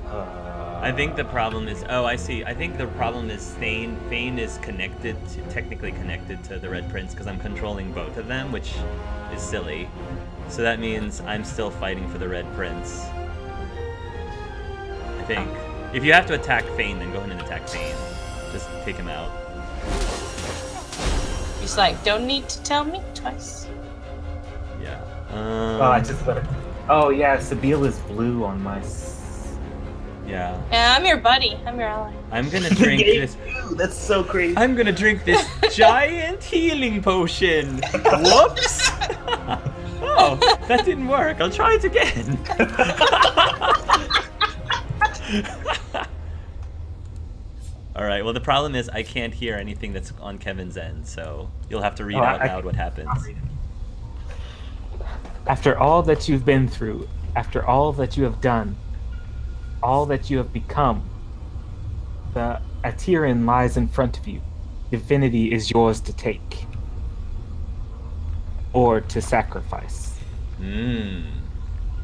I think the problem is. Oh, I see. I think the problem is Thane. Thane is technically connected to the Red Prince because I'm controlling both of them, which is silly. So that means I'm still fighting for the Red Prince. I think. If you have to attack Thane, then go ahead and attack Thane. Just take him out. He's like, don't need to tell me twice. Yeah. I just let it. Oh yeah, Sabile is blue on my. Yeah. Yeah, I'm your buddy. I'm your ally. I'm gonna drink this. That's so crazy. I'm gonna drink this giant healing potion. Whoops. Oh, that didn't work. I'll try it again. All right. Well, the problem is I can't hear anything that's on Kevin's end, so you'll have to read out loud what happens. After all that you've been through, after all that you have done, all that you have become, the Atiran lies in front of you. Divinity is yours to take. Or to sacrifice.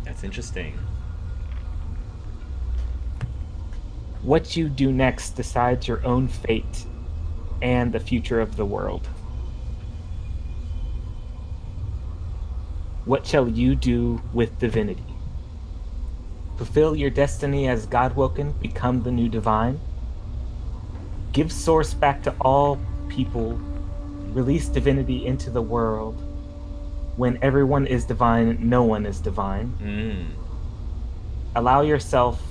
That's interesting. What you do next decides your own fate and the future of the world. What shall you do with divinity? Fulfill your destiny as Godwoken, become the new divine? Give source back to all people, release divinity into the world. When everyone is divine, no one is divine. Allow yourself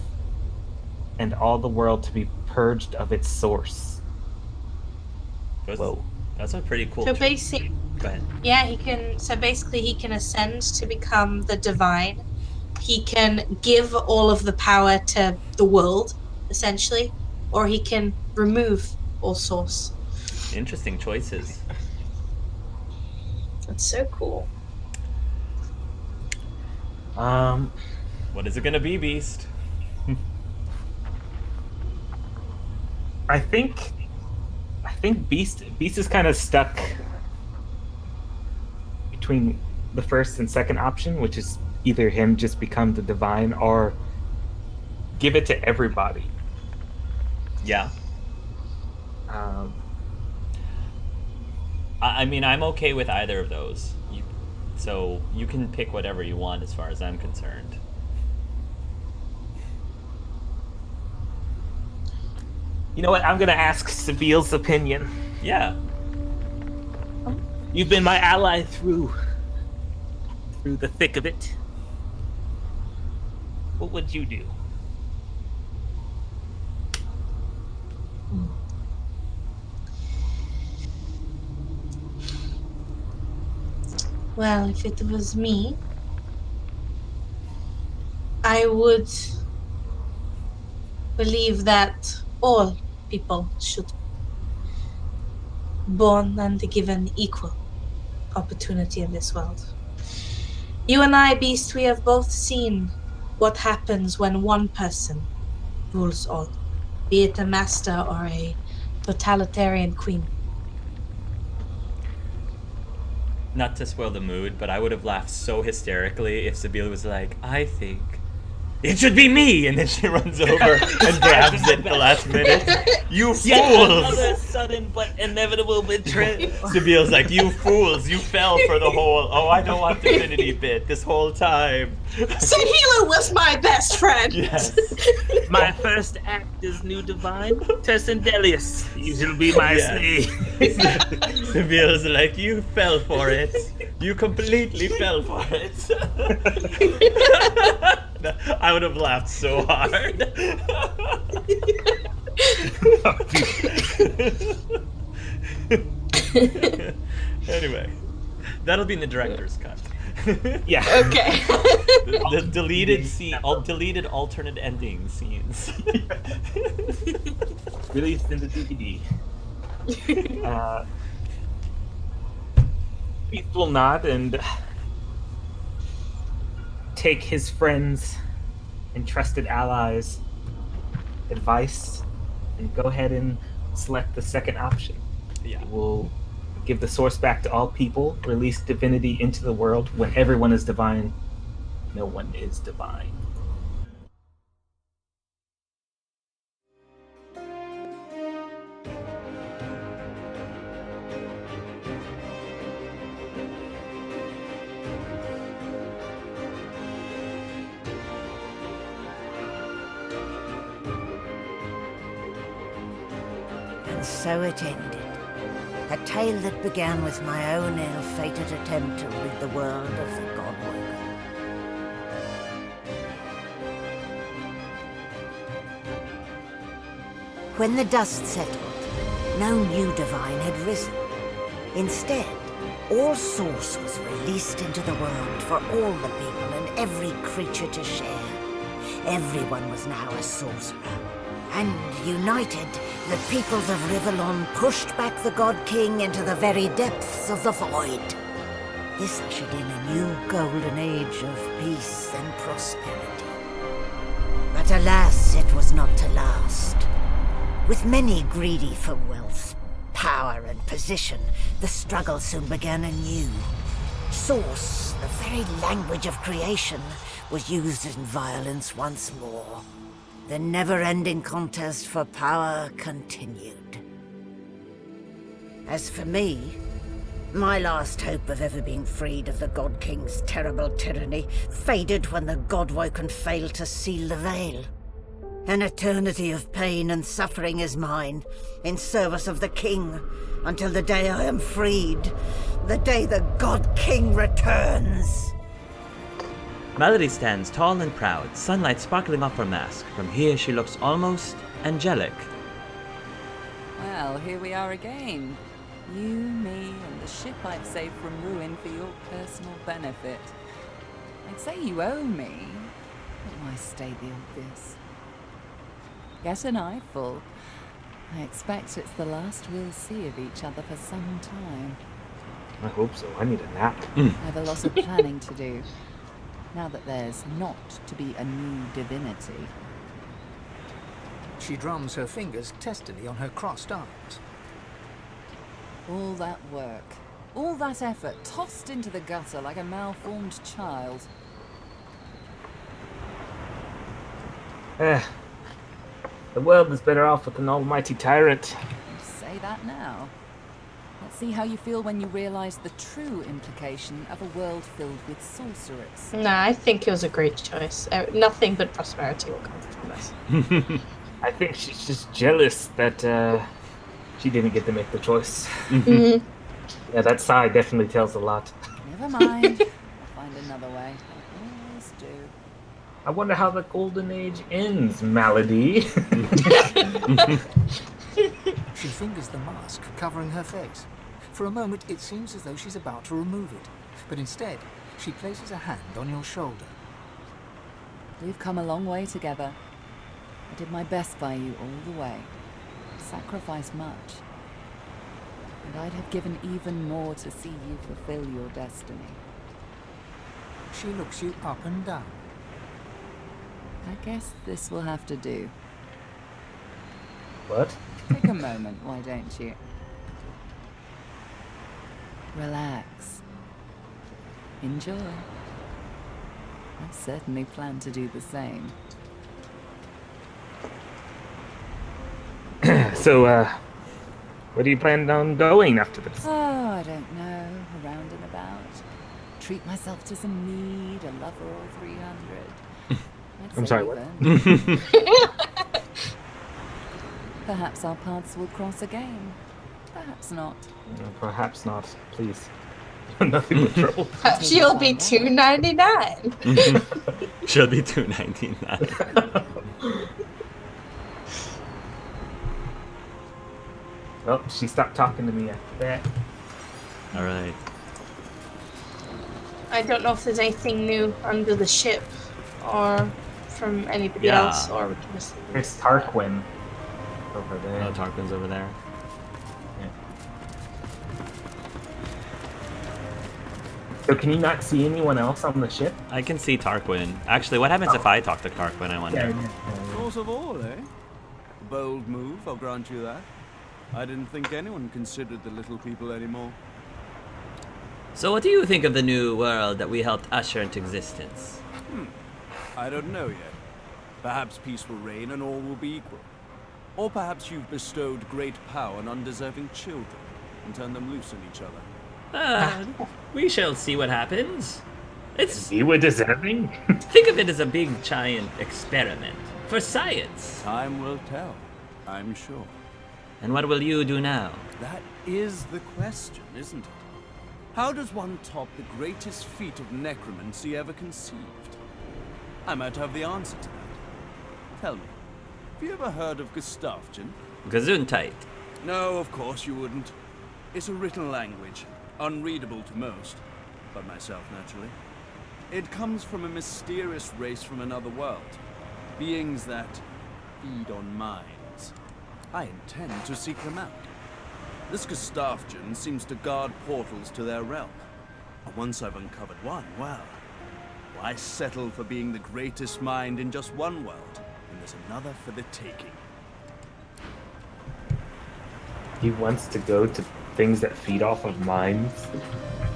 and all the world to be purged of its source. Whoa. That's a pretty cool So choice. basically, Go ahead. yeah, he can. So basically, he can ascend to become the divine. He can give all of the power to the world, essentially, or he can remove all source. Interesting choices. That's so cool. What is it gonna be, Beast? I think Beast is kind of stuck between the first and second option, which is either him just become the divine or give it to everybody. Yeah. I mean, I'm okay with either of those. So you can pick whatever you want as far as I'm concerned. You know what? I'm gonna ask Sabile's opinion. Yeah. You've been my ally through the thick of it. What would you do? Well, if it was me, I would believe that all people should be born and given equal opportunity in this world. You and I, Beast, we have both seen what happens when one person rules all, be it a master or a totalitarian queen. Not to spoil the mood, but I would have laughed so hysterically if Sabila was like, I think it should be me! And then she runs over and grabs it at the last minute. You fools! Another sudden but inevitable betrayal. Sabile's like, you fools, you fell for the whole, oh, I don't want Divinity bit this whole time. Sahila was my best friend! Yes. My first act is new divine. Tessendelius. You shall be my slave. Sabile's like, you fell for it. You completely fell for it. I would have laughed so hard. Anyway, that'll be in the director's cut. Yeah. Okay. The deleted scene, deleted alternate ending scenes. Released in the DVD. Beast will nod and take his friends and trusted allies' advice and go ahead and select the second option. Yeah. We'll give the source back to all people, release divinity into the world. When everyone is divine, no one is divine. And so it ended. A tale that began with my own ill-fated attempt to rid the world of the Godwoken. When the dust settled, no new divine had risen. Instead, all Source was released into the world for all the people and every creature to share. Everyone was now a sorcerer. And united, the peoples of Rivellon pushed back the God King into the very depths of the void. This ushered in a new golden age of peace and prosperity. But alas, it was not to last. With many greedy for wealth, power and position, the struggle soon began anew. Source, the very language of creation, was used in violence once more. The never-ending contest for power continued. As for me, my last hope of ever being freed of the God King's terrible tyranny faded when the Godwoken failed to seal the veil. An eternity of pain and suffering is mine, in service of the King, until the day I am freed, the day the God King returns. Melody stands tall and proud, sunlight sparkling off her mask. From here she looks almost angelic. Well, here we are again. You, me, and the ship I've saved from ruin for your personal benefit. I'd say you owe me, but why state the obvious? Get an eyeful. I expect it's the last we'll see of each other for some time. I hope so. I need a nap. I have a lot of planning to do, now that there's not to be a new divinity. She drums her fingers testily on her crossed arms. All that work, all that effort, tossed into the gutter like a malformed child. The world is better off with an almighty tyrant. You say that now. Let's see how you feel when you realize the true implication of a world filled with sorcerers. Nah, I think it was a great choice. Nothing but prosperity will come from this. I think she's just jealous that she didn't get to make the choice. Mhm. Yeah, that sigh definitely tells a lot. Never mind. I'll find another way. I always do. I wonder how the golden age ends, Malady. She fingers the mask, covering her face. For a moment, it seems as though she's about to remove it. But instead, she places a hand on your shoulder. We've come a long way together. I did my best by you all the way. Sacrificed much. And I'd have given even more to see you fulfill your destiny. She looks you up and down. I guess this will have to do. What? Take a moment, why don't you? Relax. Enjoy. I certainly plan to do the same. So, where do you plan on going after this? Oh, I don't know. Around and about. Treat myself to some mead, a lover or 300. I'm sorry, what? Perhaps our paths will cross again. Perhaps not. Perhaps not. Please. Nothing but trouble. She'll be $2.99. She'll be $2.99. Well, she stopped talking to me after that. All right. I don't know if there's anything new under the ship or from anybody Yeah. else, or we can just... It's Tarquin over there. Oh, Tarquin's over there. So can you not see anyone else on the ship? I can see Tarquin. Actually, what happens if I talk to Tarquin, I wonder? Source of all, eh? A bold move, I'll grant you that. I didn't think anyone considered the little people anymore. So what do you think of the new world that we helped usher into existence? I don't know yet. Perhaps peace will reign and all will be equal. Or perhaps you've bestowed great power on undeserving children and turned them loose on each other. We shall see what happens. It's You were deserving? think of it as a big giant experiment for science. Time will tell, I'm sure. And what will you do now? That is the question, isn't it? How does one top the greatest feat of necromancy ever conceived? I might have the answer to that. Tell me, have you ever heard of Gustafjen? Gesundheit. No, of course you wouldn't. It's a written language, unreadable to most, but myself naturally. It comes from a mysterious race from another world, beings that feed on minds. I intend to seek them out. This Gustafjen seems to guard portals to their realm. And once I've uncovered one, well, why settle for being the greatest mind in just one world when there's another for the taking? He wants to go to things that feed off of minds.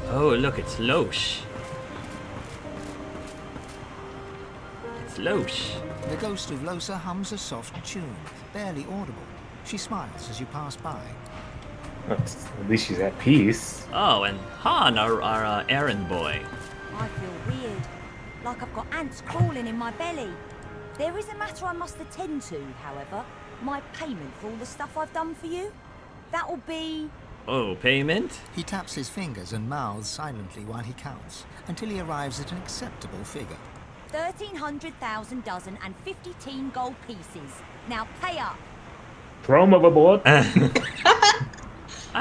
Oh, look, it's Loesch. It's Loesch. The ghost of Losa hums a soft tune, barely audible. She smiles as you pass by. At least she's at peace. Oh, and Han, our errand boy. I feel weird, like I've got ants crawling in my belly. There is a matter I must attend to, however. My payment for all the stuff I've done for you. That'll be... Oh, payment? He taps his fingers and mouths silently while he counts, until he arrives at an acceptable figure. 1,300,000 dozen and 50 teen gold pieces. Now pay up. Throw him overboard. I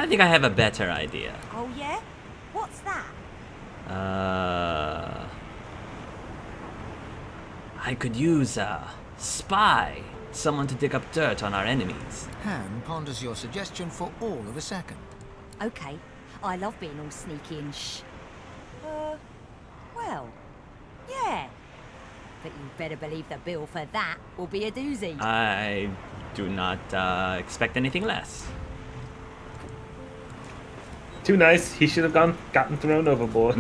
think I have a better idea. Oh yeah? What's that? I could use a spy. Someone to dig up dirt on our enemies. Han ponders your suggestion for all of a second. Okay, I love being all sneaky and well, yeah. But you better believe the bill for that will be a doozy. I do not expect anything less. Too nice. He should have gotten thrown overboard.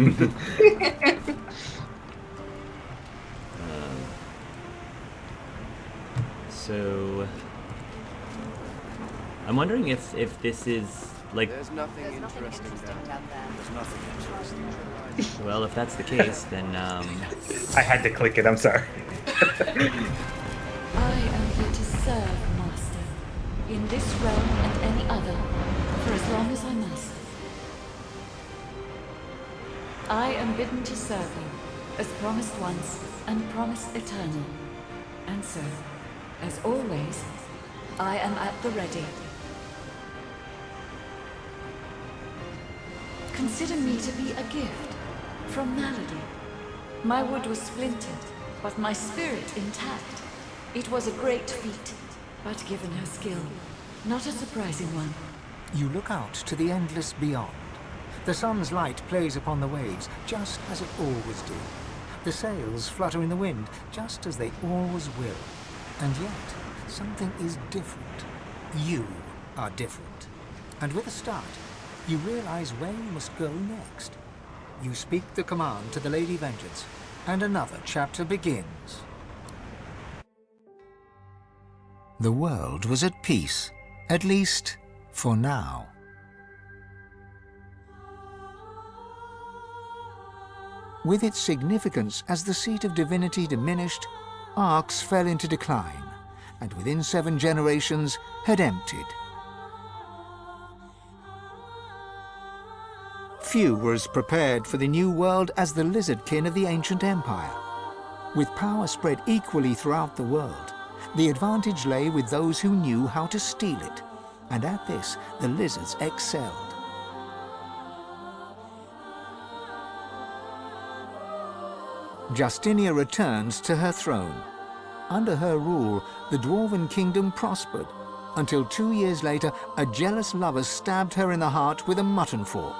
So I'm wondering if this is like. There's nothing interesting down there. There's nothing interesting. Well, if that's the case, then I had to click it. I'm sorry. I am here to serve, Master, in this realm and any other, for as long as I must. I am bidden to serve you, as promised once and promised eternal. And so, as always, I am at the ready. Consider me to be a gift from Malady. My wood was splintered, but my spirit intact. It was a great feat, but given her skill, not a surprising one. You look out to the endless beyond. The sun's light plays upon the waves, just as it always did. The sails flutter in the wind, just as they always will. And yet, something is different. You are different. And with a start, you realize where you must go next. You speak the command to the Lady Vengeance, and another chapter begins. The world was at peace, at least for now. With its significance as the seat of divinity diminished, Arx fell into decline, and within 7 generations had emptied. Few were as prepared for the new world as the lizardkin of the ancient empire. With power spread equally throughout the world, the advantage lay with those who knew how to steal it, and at this the lizards excelled. Justinia returned to her throne. Under her rule, the Dwarven kingdom prospered, until 2 years later, a jealous lover stabbed her in the heart with a mutton fork.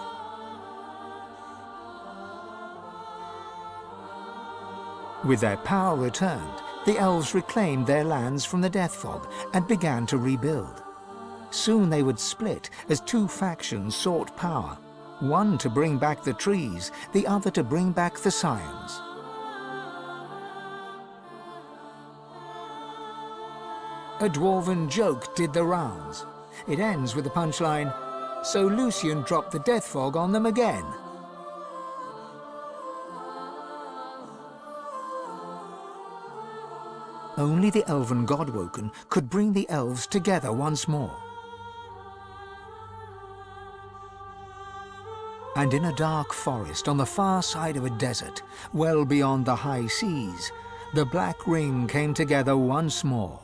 With their power returned, the elves reclaimed their lands from the Death Fog and began to rebuild. Soon they would split as 2 factions sought power, one to bring back the trees, the other to bring back the scions. A dwarven joke did the rounds. It ends with the punchline, "So Lucian dropped the Death Fog on them again." Only the elven Godwoken could bring the elves together once more. And in a dark forest on the far side of a desert, well beyond the high seas, the Black Ring came together once more.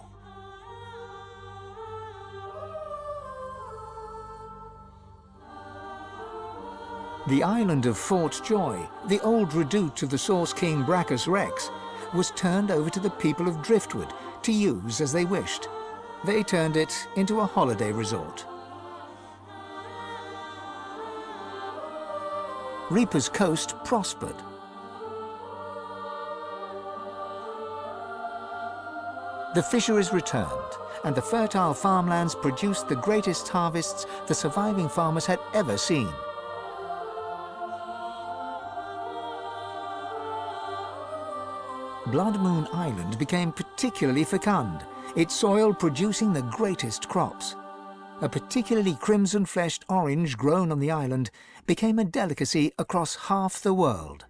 The island of Fort Joy, the old redoubt of the Source King Brachus Rex, was turned over to the people of Driftwood to use as they wished. They turned it into a holiday resort. Reaper's Coast prospered. The fisheries returned, and the fertile farmlands produced the greatest harvests the surviving farmers had ever seen. Blood Moon Island became particularly fecund, its soil producing the greatest crops. A particularly crimson-fleshed orange grown on the island became a delicacy across half the world.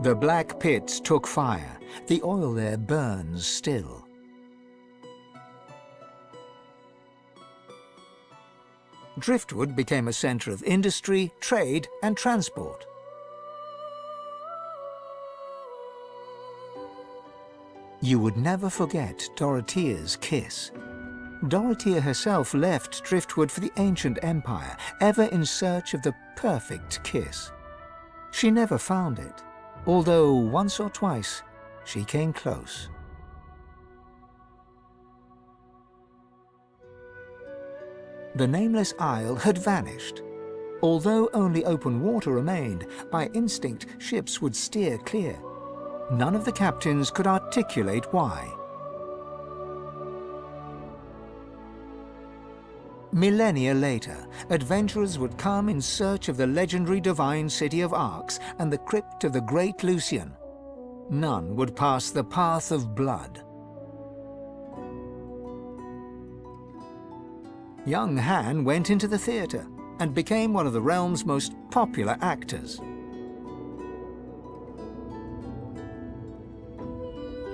The Black Pit took fire. The oil there burns still. Driftwood became a centre of industry, trade and transport. You would never forget Dorothea's kiss. Dorothea herself left Driftwood for the ancient empire, ever in search of the perfect kiss. She never found it, although once or twice she came close. The nameless isle had vanished. Although only open water remained, by instinct ships would steer clear. None of the captains could articulate why. Millennia later, adventurers would come in search of the legendary divine city of Arx and the crypt of the great Lucian. None would pass the path of blood. Young Han went into the theatre and became one of the realm's most popular actors.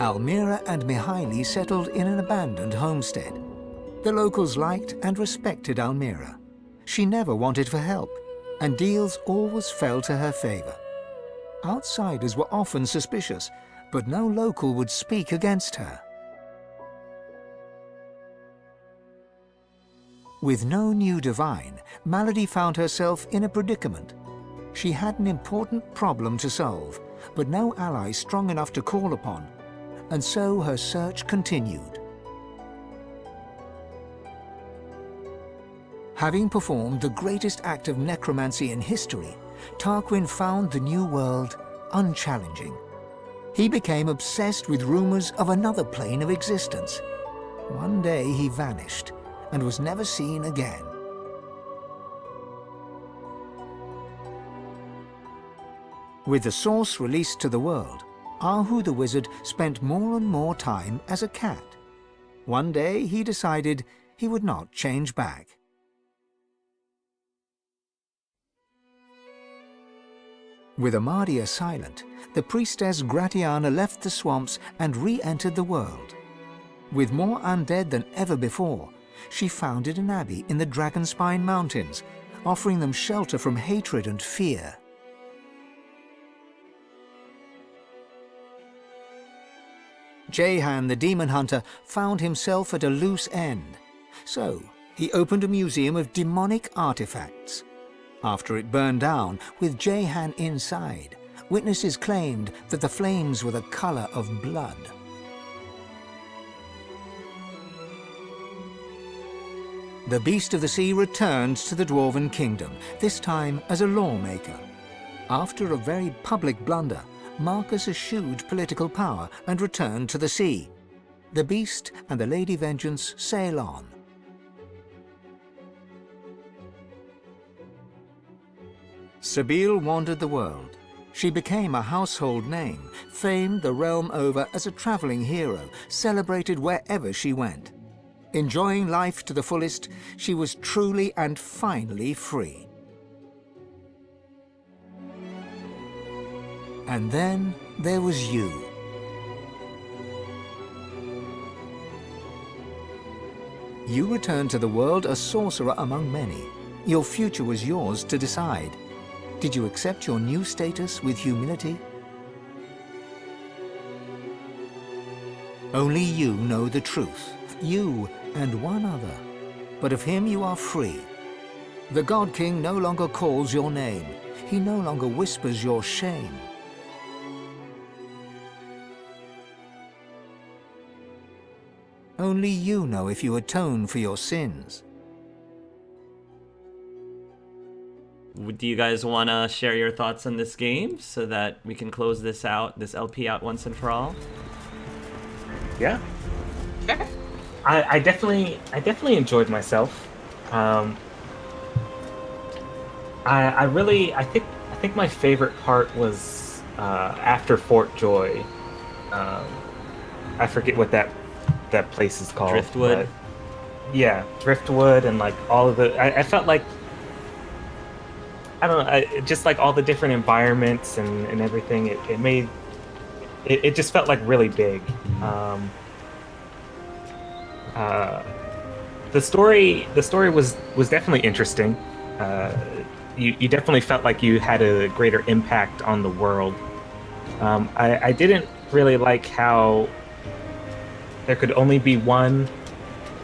Almira and Mihaili settled in an abandoned homestead. The locals liked and respected Almira. She never wanted for help, and deals always fell to her favor. Outsiders were often suspicious, but no local would speak against her. With no new divine, Malady found herself in a predicament. She had an important problem to solve, but no ally strong enough to call upon, and so her search continued. Having performed the greatest act of necromancy in history, Tarquin found the new world unchallenging. He became obsessed with rumors of another plane of existence. One day he vanished and was never seen again. With the source released to the world, Ahu the wizard spent more and more time as a cat. One day he decided he would not change back. With Amadia silent, the priestess Gratiana left the swamps and re-entered the world. With more undead than ever before, she founded an abbey in the Dragonspine Mountains, offering them shelter from hatred and fear. Jehan the demon hunter found himself at a loose end, so he opened a museum of demonic artifacts. After it burned down, with Jehan inside, witnesses claimed that the flames were the color of blood. The Beast of the Sea returned to the Dwarven Kingdom, this time as a lawmaker. After a very public blunder, Marcus eschewed political power and returned to the sea. The Beast and the Lady Vengeance sail on. Sabine wandered the world. She became a household name, famed the realm over as a traveling hero, celebrated wherever she went. Enjoying life to the fullest, she was truly and finally free. And then there was you. You returned to the world a sorcerer among many. Your future was yours to decide. Did you accept your new status with humility? Only you know the truth, you and one other. But of him you are free. The God King no longer calls your name. He no longer whispers your shame. Only you know if you atone for your sins. Do you guys want to share your thoughts on this game so that we can close this LP out once and for all? Yeah. Sure. I definitely enjoyed myself. I think my favorite part was after Fort Joy. I forget what that place is called. Driftwood. Yeah, Driftwood, and like all of the. I felt like, I don't know, just like all the different environments and everything. It just felt like really big. The story was definitely interesting. You definitely felt like you had a greater impact on the world. I didn't really like how there could only be one.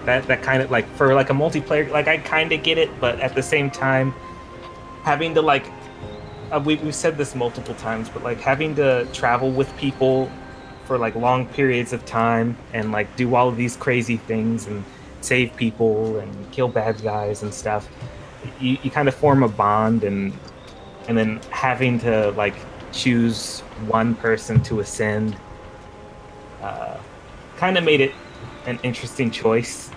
That kind of like, for like a multiplayer, like I kind of get it, but at the same time, having to like, we've said this multiple times, but like having to travel with people for like long periods of time and like do all of these crazy things and save people and kill bad guys and stuff, you kind of form a bond, and then having to like choose one person to ascend kind of made it an interesting choice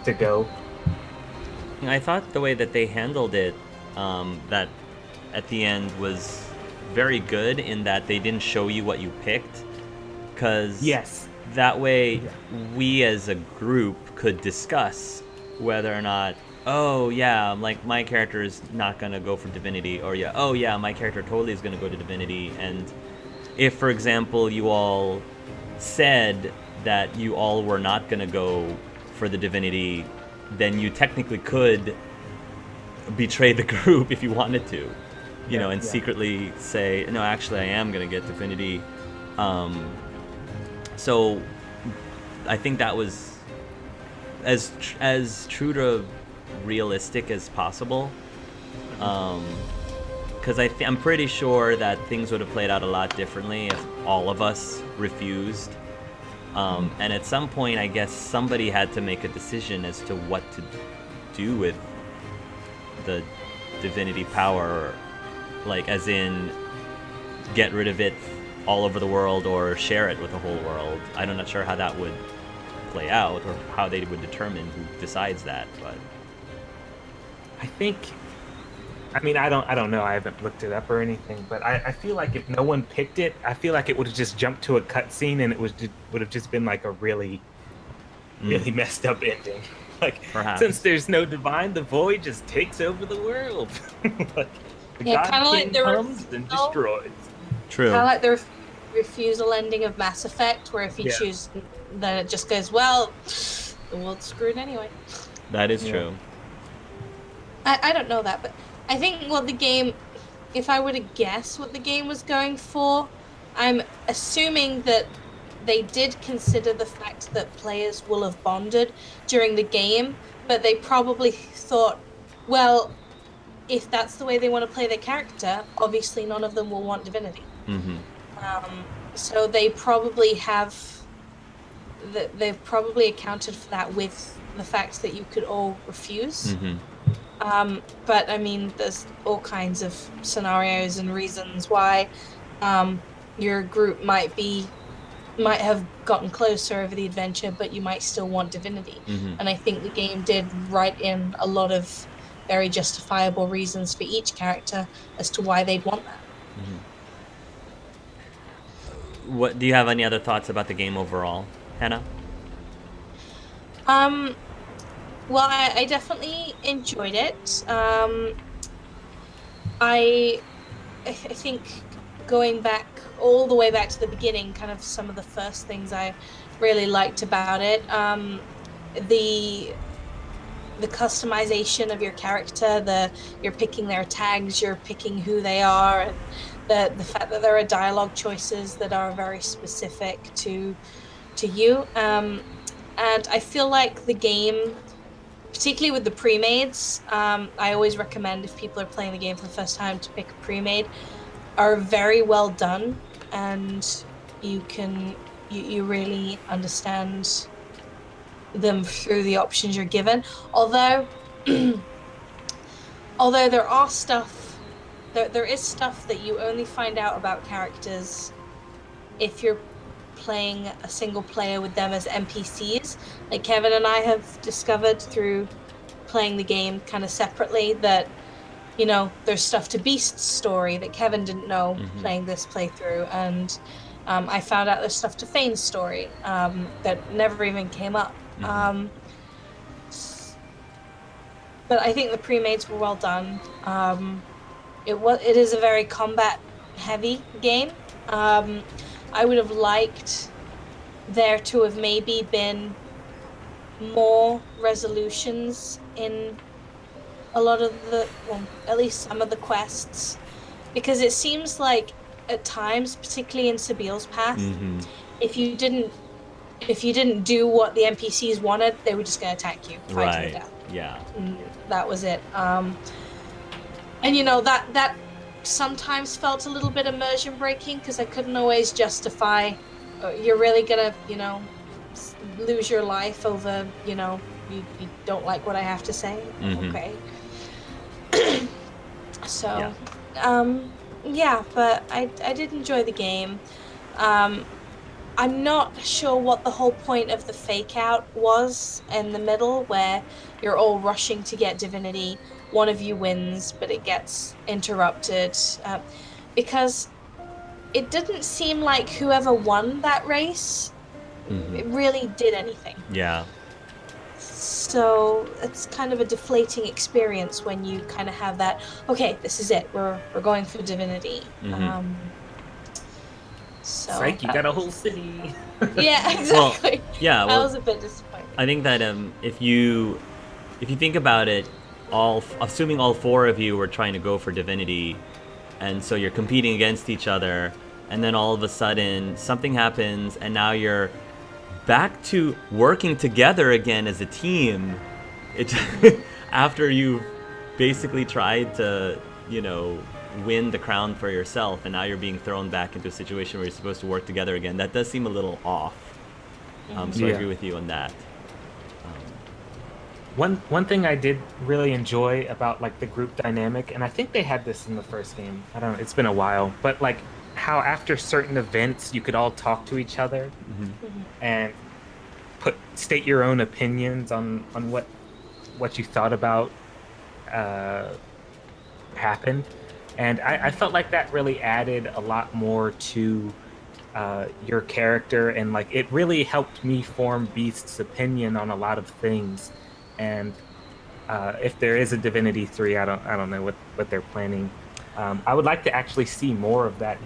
to go. I thought the way that they handled it, that at the end, was very good in that they didn't show you what you picked, because yes, that way we as a group could discuss whether or not, oh yeah, like my character is not gonna go for Divinity, or yeah, oh yeah, my character totally is gonna go to Divinity. And if, for example, you all said that you all were not gonna go for the Divinity, then you technically could betray the group if you wanted to, you know, and secretly say, no, actually I am gonna get Divinity. So I think that was as true to realistic as possible, because I'm pretty sure that things would have played out a lot differently if all of us refused. And at some point, I guess somebody had to make a decision as to what to do with the Divinity power, like as in get rid of it all over the world or share it with the whole world. I'm not sure how that would play out or how they would determine who decides that, but I think, I mean, I don't know, I haven't looked it up or anything, but I feel like if no one picked it, I feel like it would have just jumped to a cutscene and it would have just been like a really messed up ending. Like, perhaps, since there's no divine, the void just takes over the world. Like, the Yeah, God kinda like King the comes and destroys. true. Kind of like the refusal ending of Mass Effect, where if you choose, then it just goes, well, the world's screwed anyway. That is true. I don't know that, but I think what the game, if I were to guess what the game was going for, I'm assuming that they did consider the fact that players will have bonded during the game, but they probably thought, well, if that's the way they want to play their character, obviously none of them will want Divinity. Mm-hmm. So they probably they've probably accounted for that with the fact that you could all refuse. Mm-hmm. But I mean, there's all kinds of scenarios and reasons why your group might have gotten closer over the adventure, but you might still want Divinity. Mm-hmm. And I think the game did write in a lot of very justifiable reasons for each character as to why they'd want that. Mm-hmm. What do you have any other thoughts about the game overall, Hannah? Well, I definitely enjoyed it. I think going back all the way back to the beginning, kind of some of the first things I really liked about it. the customization of your character, you're picking their tags, you're picking who they are, and the fact that there are dialogue choices that are very specific to you. And I feel like the game, particularly with the pre-mades, I always recommend if people are playing the game for the first time to pick a pre-made, are very well done, and you really understand them through the options you're given. Although there are there is stuff that you only find out about characters if you're playing a single player with them as NPCs. Like Kevin and I have discovered through playing the game kind of separately that, you know, there's stuff to Beast's story that Kevin didn't know playing this playthrough, and I found out there's stuff to Fane's story that never even came up. But I think the pre-mades were well done. It is a very combat heavy game. I would have liked there to have maybe been more resolutions in a lot of at least some of the quests, because it seems like at times, particularly in Sabiel's Path, if you didn't do what the NPCs wanted, they were just going to attack you, fight you to death. Yeah. And that was it. And you know, that sometimes felt a little bit immersion breaking, because I couldn't always justify, you're really gonna, you know, lose your life over, you know, you don't like what I have to say. Okay. So, yeah, but I did enjoy the game. I'm not sure what the whole point of the fake out was in the middle, where you're all rushing to get Divinity. One of you wins, but it gets interrupted, because it didn't seem like whoever won that race it really did anything. Yeah. So it's kind of a deflating experience when you kind of have that, okay, this is it, we're going for Divinity. So It's like you got a whole city. yeah, exactly. Well, yeah, I was a bit disappointed. I think that if you think about it, assuming all four of you were trying to go for Divinity, and so you're competing against each other, and then all of a sudden something happens, and now you're back to working together again as a team. It after you basically tried to, you know, win the crown for yourself, and now you're being thrown back into a situation where you're supposed to work together again. That does seem a little off. So I agree with you on that. One thing I did really enjoy about like the group dynamic, and I think they had this in the first game, I don't know, it's been a while, but like how after certain events you could all talk to each other and state your own opinions on what you thought about happened. And I felt like that really added a lot more to your character, and like it really helped me form Beast's opinion on a lot of things. And if there is a Divinity 3, I don't know what they're planning. I would like to actually see more of that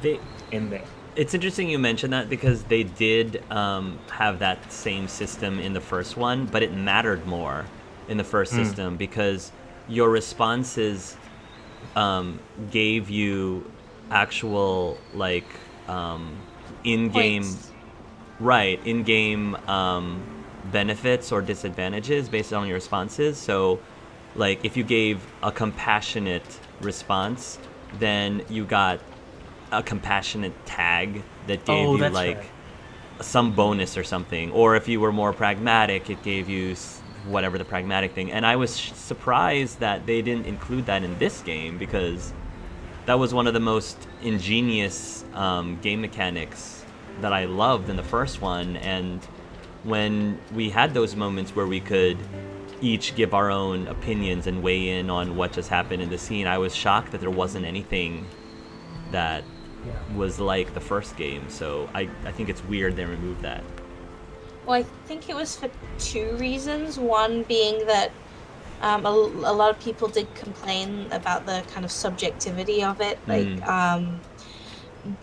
in there. It's interesting you mentioned that, because they did have that same system in the first one, but it mattered more in the first system, because your responses gave you actual like in-game Points. Right, in-game benefits or disadvantages based on your responses. So like if you gave a compassionate response, then you got a compassionate tag that gave you like some bonus or something. Or if you were more pragmatic, it gave you whatever the pragmatic thing. And I was surprised that they didn't include that in this game, because that was one of the most ingenious game mechanics that I loved in the first one. And when we had those moments where we could each give our own opinions and weigh in on what just happened in the scene, I was shocked that there wasn't anything that was like the first game. So I think it's weird they removed that. Well, I think it was for two reasons. One being that a lot of people did complain about the kind of subjectivity of it. Like,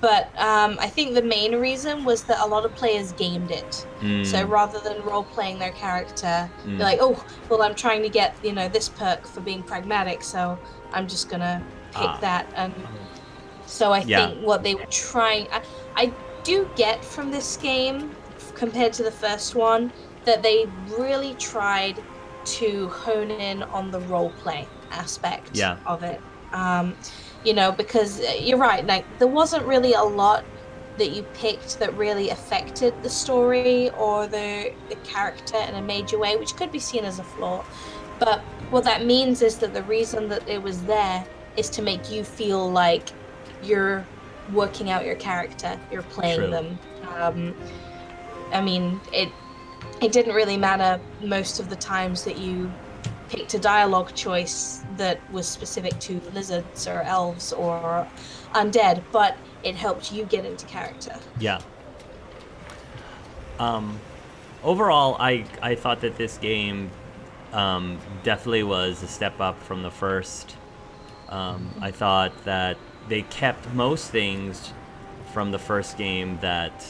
but I think the main reason was that a lot of players gamed it. So rather than role-playing their character, they're like, oh, well, I'm trying to get, this perk for being pragmatic, so I'm just gonna pick that. And so I think what they were trying... I do get from this game, compared to the first one, that they really tried to hone in on the role-play aspect of it. Because you're right, like there wasn't really a lot that you picked that really affected the story or the character in a major way, which could be seen as a flaw. But what that means is that the reason that it was there is to make you feel like you're working out your character, you're playing them. I mean, it didn't really matter most of the times that you picked a dialogue choice that was specific to lizards or elves or undead, but it helped you get into character. Yeah. Overall, I thought that this game definitely was a step up from the first. I thought that they kept most things from the first game that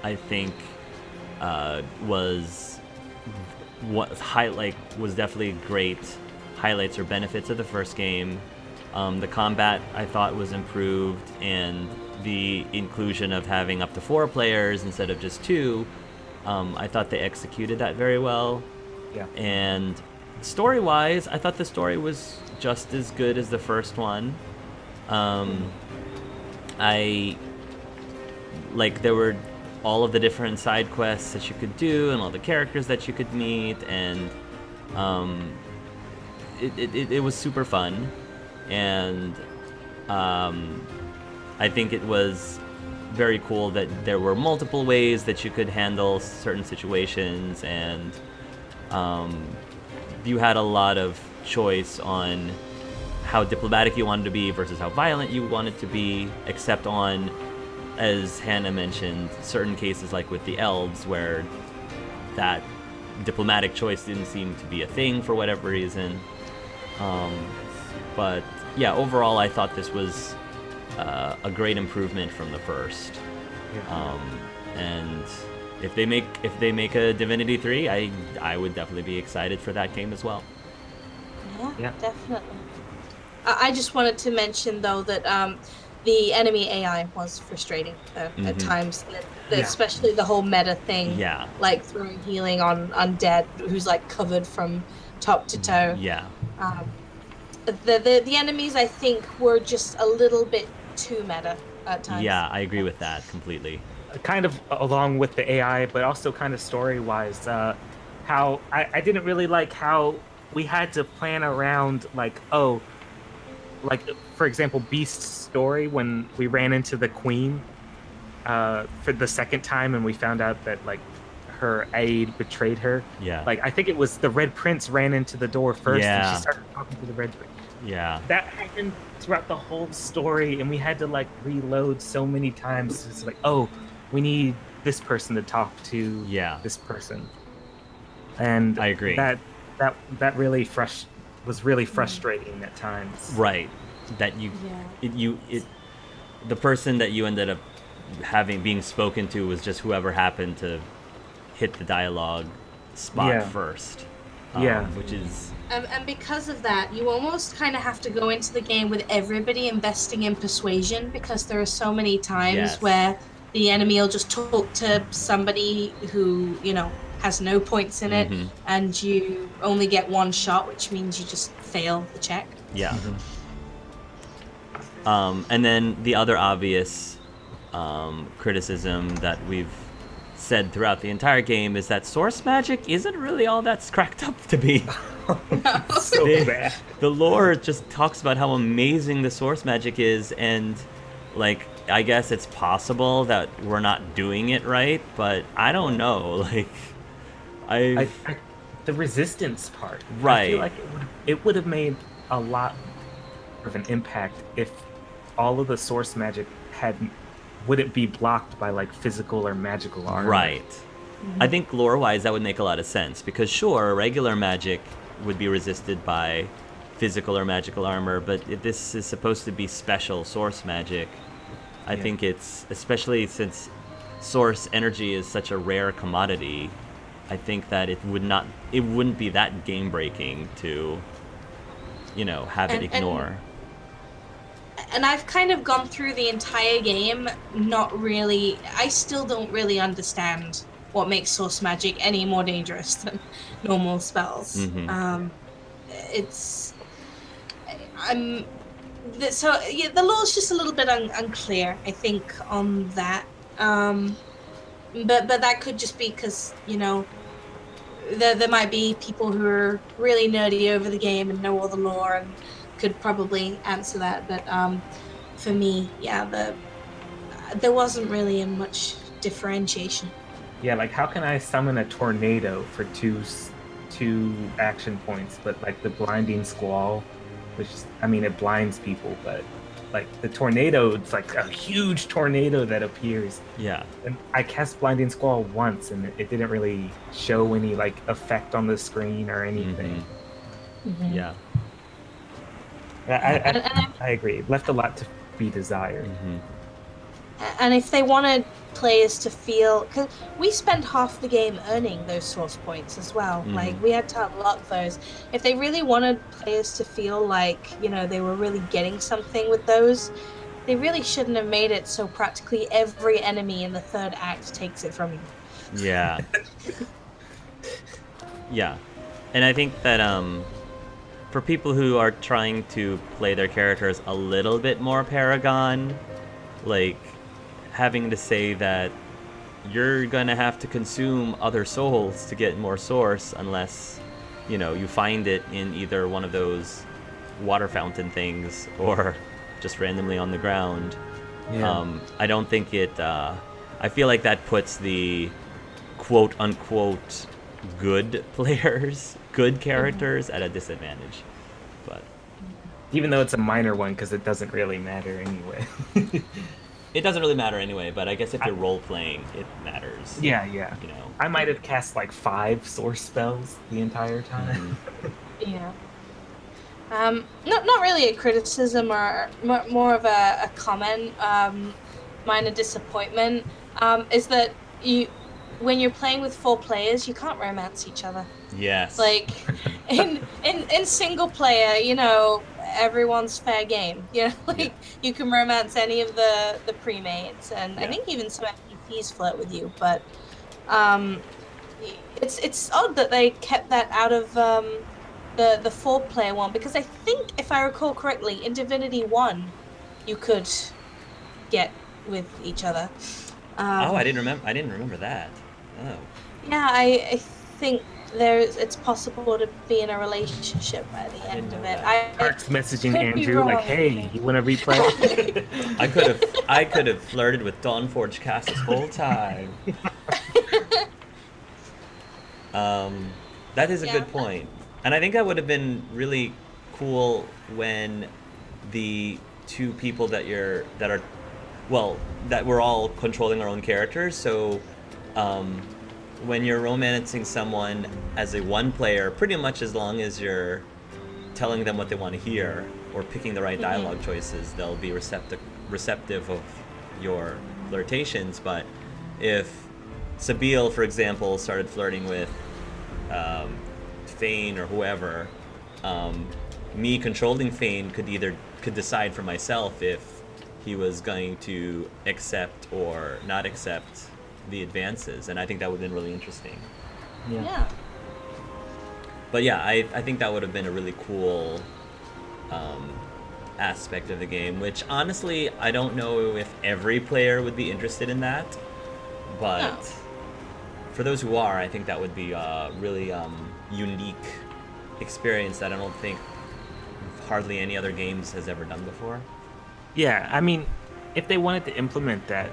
I think was definitely great highlights or benefits of the first game. The combat I thought was improved, and the inclusion of having up to 4 players instead of just 2, I thought they executed that very well. Yeah. And story-wise, I thought the story was just as good as the first one. There were all of the different side quests that you could do and all the characters that you could meet, and it was super fun. And I think it was very cool that there were multiple ways that you could handle certain situations, and you had a lot of choice on how diplomatic you wanted to be versus how violent you wanted to be, except on, as Hannah mentioned, certain cases like with the elves where that diplomatic choice didn't seem to be a thing for whatever reason. But yeah, overall I thought this was a great improvement from the first. And if they make a Divinity 3, I would definitely be excited for that game as well. Yeah. Definitely. I just wanted to mention though that the enemy AI was frustrating at times, especially the whole meta thing, like throwing healing on undead who's like covered from top to toe. The enemies, I think, were just a little bit too meta at times. Yeah, I agree with that completely. Kind of along with the AI, but also kind of story-wise, how I didn't really like how we had to plan around, for example, Beast's story when we ran into the Queen for the second time and we found out that, her aide betrayed her. Yeah. I think it was the Red Prince ran into the door first and she started talking to the Red Prince. Yeah. That happened throughout the whole story, and we had to reload so many times. It's we need this person to talk to this person. And I agree. That really was really frustrating at times. Right. That the person that you ended up being spoken to was just whoever happened to hit the dialogue spot first. Which is... And because of that, you almost kind of have to go into the game with everybody investing in persuasion, because there are so many times where the enemy will just talk to somebody who, has no points in it, and you only get one shot, which means you just fail the check. Yeah. And then the other obvious criticism that we've said throughout the entire game is that source magic isn't really all that's cracked up to be. So bad. The lore just talks about how amazing the source magic is, and I guess it's possible that we're not doing it right, but I don't know. The resistance part. Right. I feel like it would have made a lot of an impact if all of the source magic wouldn't be blocked by physical or magical armor. Right. I think lore-wise that would make a lot of sense, because sure, regular magic would be resisted by physical or magical armor, but this is supposed to be special source magic. I think it's, especially since source energy is such a rare commodity, I think that it wouldn't be that game breaking to, have it ignore. And I've kind of gone through the entire game I still don't really understand what makes source magic any more dangerous than normal spells. Mm-hmm. The law's just a little bit unclear, I think, on that. But that could just be because, there might be people who are really nerdy over the game and know all the lore and could probably answer that. But for me, there wasn't really much differentiation. Yeah, like how can I summon a tornado for two action points, but like the blinding squall, which it blinds people, but like the tornado, it's like a huge tornado that appears. Yeah. And I cast blinding squall once, and it didn't really show any like effect on the screen or anything. Mm-hmm. Yeah. I agree. It left a lot to be desired. Mm-hmm. And if they wanted players to feel, because we spend half the game earning those source points as well. Mm-hmm. Like we had to unlock those. If they really wanted players to feel like, they were really getting something with those, they really shouldn't have made it so practically every enemy in the third act takes it from you. Yeah. Yeah. And I think that for people who are trying to play their characters a little bit more Paragon, like having to say that you're gonna have to consume other souls to get more source unless, you find it in either one of those water fountain things or just randomly on the ground. Yeah. I don't think it, I feel like that puts the quote unquote good players, good characters at a disadvantage. But Even though it's a minor one, because it doesn't really matter anyway. it doesn't really matter anyway, but I guess if you're role-playing, it matters. Yeah. I might have cast like 5 source spells the entire time. Mm-hmm. Yeah. Not really a criticism or more of a comment, minor disappointment, is that when you're playing with 4 players, you can't romance each other. Yes. Like in single player, everyone's fair game. You can romance any of the pre-mates, and I think even some NPCs flirt with you. But it's odd that they kept that out of the 4-player one, because I think, if I recall correctly, in Divinity 1, you could get with each other. I didn't remember that. Oh. Yeah, I think it's possible to be in a relationship by the end of it. Mark's messaging could be Andrew like, wrong. "Hey, you want to replay?" I could have flirted with Dawnforge Cass this whole time. That is a good point. And I think that would have been really cool when the 2 people that we're all controlling our own characters. So when you're romancing someone as a 1 player, pretty much as long as you're telling them what they want to hear or picking the right dialogue choices, they'll be receptive of your flirtations. But if Sabine, for example, started flirting with Fane or whoever, me controlling Fane could decide for myself if he was going to accept or not accept the advances, and I think that would have been really interesting. Yeah. But yeah, I think that would have been a really cool aspect of the game, which honestly I don't know if every player would be interested in that, but for those who are, I think that would be a really unique experience that I don't think hardly any other games has ever done before. Yeah, if they wanted to implement that,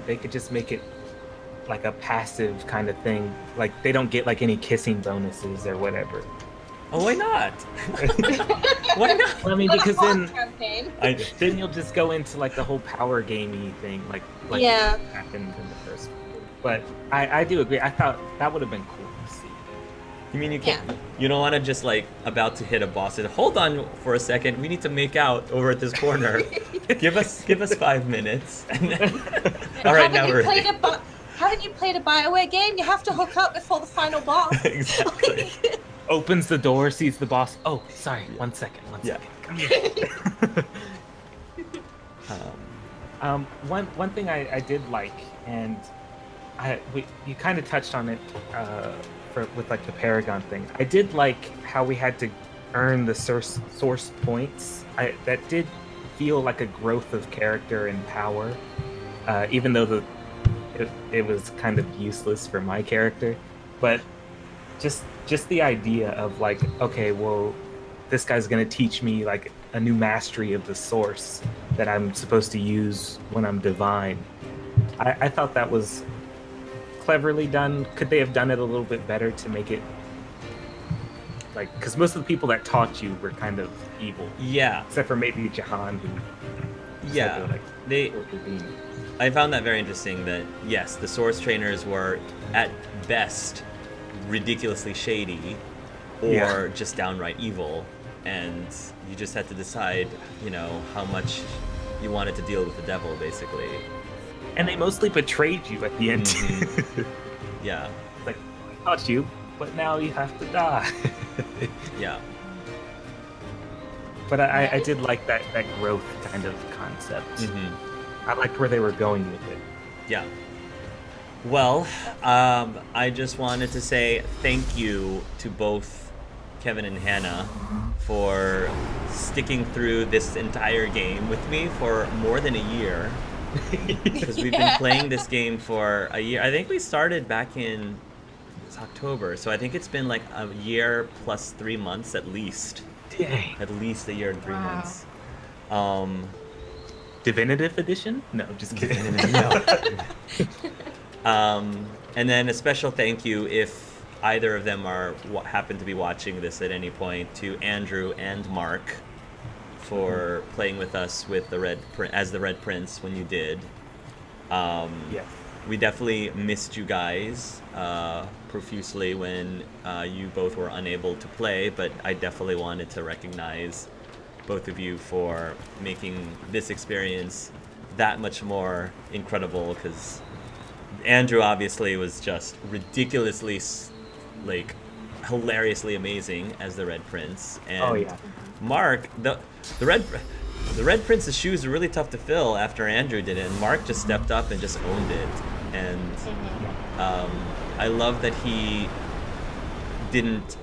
they could just make it like a passive kind of thing. Like they don't get like any kissing bonuses or whatever. Oh, why not? Why not? Well, because then campaign. then you'll just go into like the whole power gamey thing, like happened in the first one. But I do agree. I thought that would have been cool to see. You mean you can't? You don't want to just like about to hit a boss and hold on for a second. We need to make out over at this corner. give us 5 minutes. And then, all right, now we're ready. Haven't you played a BioWare game? You have to hook up before the final boss. Exactly. Opens the door, sees the boss. Oh, sorry. 1 second. Come here. One thing I did like, and you kind of touched on it with like the Paragon thing. I did like how we had to earn the source points. That did feel like a growth of character and power, even though it was kind of useless for my character. But just the idea of like, okay, well, this guy's gonna teach me like a new mastery of the source that I'm supposed to use when I'm divine. I thought that was cleverly done. Could they have done it a little bit better to make it like, because most of the people that taught you were kind of evil. Yeah. Except for maybe Jahan, who I found that very interesting that yes, the source trainers were at best ridiculously shady or just downright evil, and you just had to decide, how much you wanted to deal with the devil, basically. And they mostly betrayed you at the end. Mm-hmm. Yeah. Like, I taught you, but now you have to die. Yeah. But I did like that growth kind of concept. Mm-hmm. I liked where they were going with it. Yeah. Well, I just wanted to say thank you to both Kevin and Hannah for sticking through this entire game with me for more than a year. Because we've been playing this game for a year. I think we started back in October, so I think it's been like a year plus 3 months at least. Dang. At least a year and 3 months. Divinitive edition? No, just kidding. And then a special thank you, if either of them happen to be watching this at any point, to Andrew and Mark for playing with us with the Red Prince when you did. Yes. We definitely missed you guys profusely when you both were unable to play, but I definitely wanted to recognize both of you for making this experience that much more incredible, because Andrew obviously was just ridiculously, like, hilariously amazing as the Red Prince, and Mark, the Red Prince's shoes are really tough to fill after Andrew did it, and Mark just stepped up and just owned it, and I love that he didn't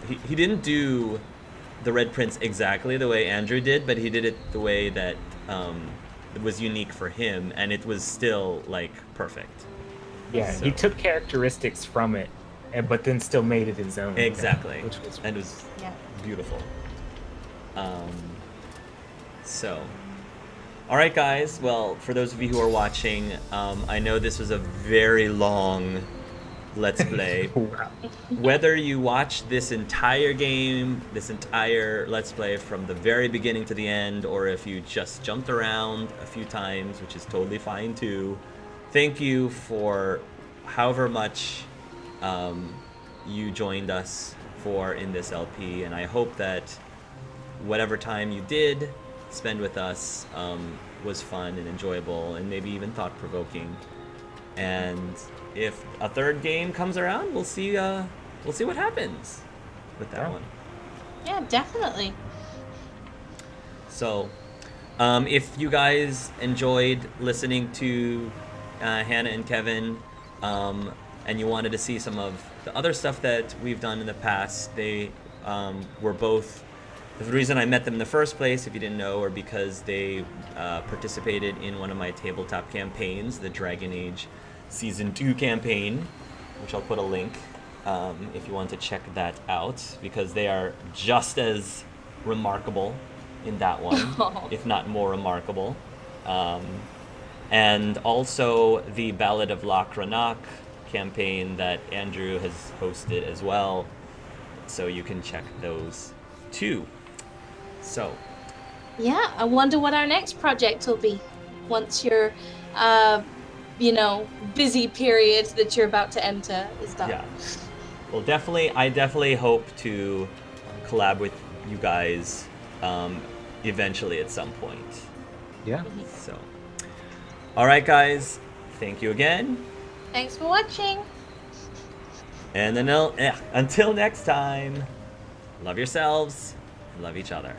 he didn't do the Red Prince exactly the way Andrew did, but he did it the way that was unique for him, and it was still like perfect. Yeah, so he took characteristics from it, but then still made it his own. Exactly, which was and it was beautiful. So, all right, guys. Well, for those of you who are watching, I know this was a very long Let's Play. Wow. Whether you watch this entire game, this entire Let's Play from the very beginning to the end, or if you just jumped around a few times, which is totally fine too, thank you for however much you joined us for in this LP, and I hope that whatever time you did spend with us was fun and enjoyable and maybe even thought-provoking. And if a third game comes around, we'll see what happens with that one. Yeah, definitely. So, if you guys enjoyed listening to Hannah and Kevin, and you wanted to see some of the other stuff that we've done in the past, they were both. The reason I met them in the first place, if you didn't know, are because they participated in one of my tabletop campaigns, the Dragon Age Season 2 campaign, which I'll put a link if you want to check that out, because they are just as remarkable in that one, if not more remarkable. And also the Ballad of Loch Rannoch campaign that Andrew has hosted as well, so you can check those too. So, yeah, I wonder what our next project will be once your, busy period that you're about to enter is done. Yeah. Well, I definitely hope to collab with you guys eventually at some point. Yeah. So, all right, guys. Thank you again. Thanks for watching. And then until next time, love yourselves and love each other.